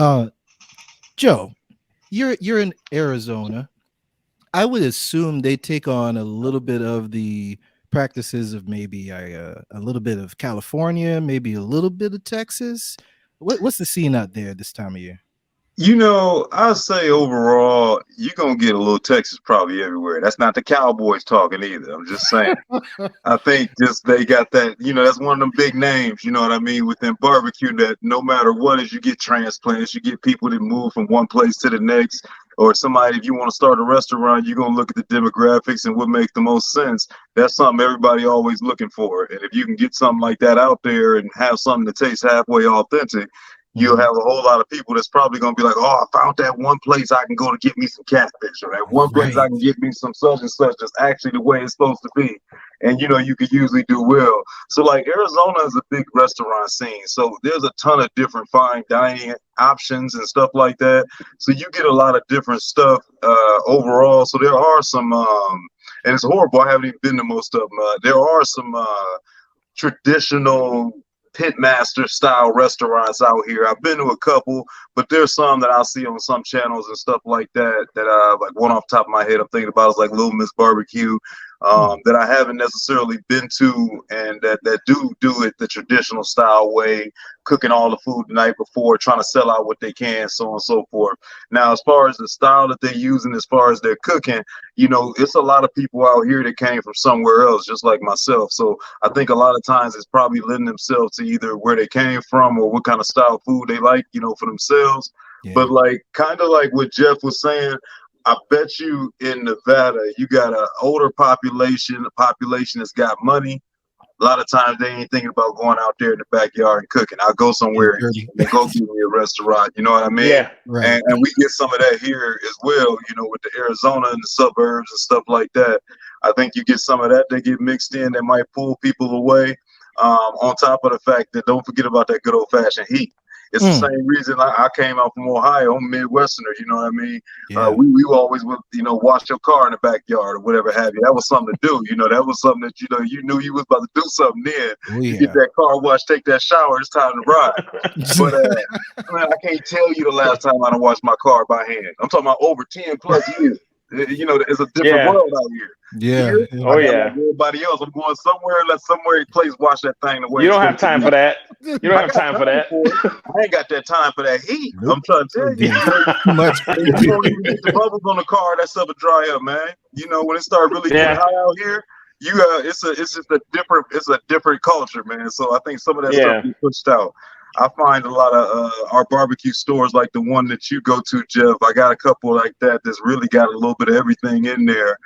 Uh, Joe, you're in Arizona. I would assume they take on a little bit of the practices of maybe a little bit of California, maybe a little bit of Texas. What's the scene out there this time of year? I'll say overall, you're gonna get a little Texas probably everywhere. That's not the Cowboys talking either. I'm just saying. I think just they got that, that's one of them big names, you know what I mean, within barbecue that no matter what, as you get transplants, you get people that move from one place to the next, or somebody, if you want to start a restaurant, you're going to look at the demographics and what makes the most sense. That's something everybody always looking for. And if you can get something like that out there and have something that tastes halfway authentic, you'll have a whole lot of people that's probably going to be like, oh, I found that one place I can go to get me some catfish, or that one place I can get me some such and such that's actually the way it's supposed to be. And, you could usually do well. So, like, Arizona is a big restaurant scene. So there's a ton of different fine dining options and stuff like that. So you get a lot of different stuff overall. So there are some, and it's horrible, I haven't even been to most of them. There are some traditional pitmaster style restaurants out here. I've been to a couple, but there's some that I'll see on some channels and stuff like that like one off the top of my head I'm thinking about is like Little Miss Barbecue, that I haven't necessarily been to, and that do it the traditional style way, cooking all the food the night before, trying to sell out what they can, so on and so forth. Now, as far as the style that they're using, as far as their cooking, it's a lot of people out here that came from somewhere else, just like myself. So I think a lot of times it's probably lending themselves to either where they came from or what kind of style food they like, for themselves. Yeah. But like, kind of like what Geoff was saying, I bet you in Nevada, you got an older population, a population that's got money. A lot of times they ain't thinking about going out there in the backyard and cooking. I'll go somewhere and go give me a restaurant. You know what I mean? Yeah. Right. And we get some of that here as well, with the Arizona and the suburbs and stuff like that. I think you get some of that that get mixed in that might pull people away. On top of the fact that don't forget about that good old fashioned heat. It's the same reason I came out from Ohio. I'm Midwesterner, you know what I mean? Yeah. We always would, wash your car in the backyard or whatever have you. That was something to do. That was something that, you knew you was about to do something then. You get that car washed, take that shower, it's time to ride. But man, I can't tell you the last time I done washed my car by hand. I'm talking about over 10 plus years. It's a different world out here. Yeah. Oh yeah. Like everybody else, I'm going somewhere. Let somewhere place wash that thing away. You don't have time for that. You don't have time for that. I ain't got that time for that heat. Nope. I'm trying to tell you. Too much. You don't even get the bubbles on the car. That stuff will dry up, man. When it starts really getting hot out here, it's just a different culture, man. So I think some of that stuff be pushed out. I find a lot of our barbecue stores like the one that you go to, Geoff. I got a couple like that that's really got a little bit of everything in there.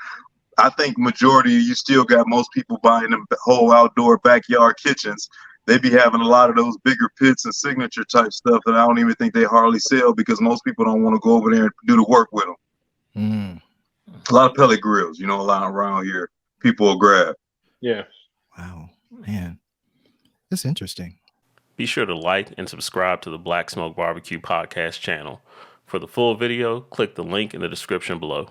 I think majority, you still got most people buying them whole outdoor backyard kitchens. They be having a lot of those bigger pits and signature type stuff that I don't even think they hardly sell because most people don't want to go over there and do the work with them. A lot of pellet grills, a lot around here. People will grab. Yeah. Wow, man. That's interesting. Be sure to like and subscribe to the Black Smoke Barbecue podcast channel. For the full video, click the link in the description below.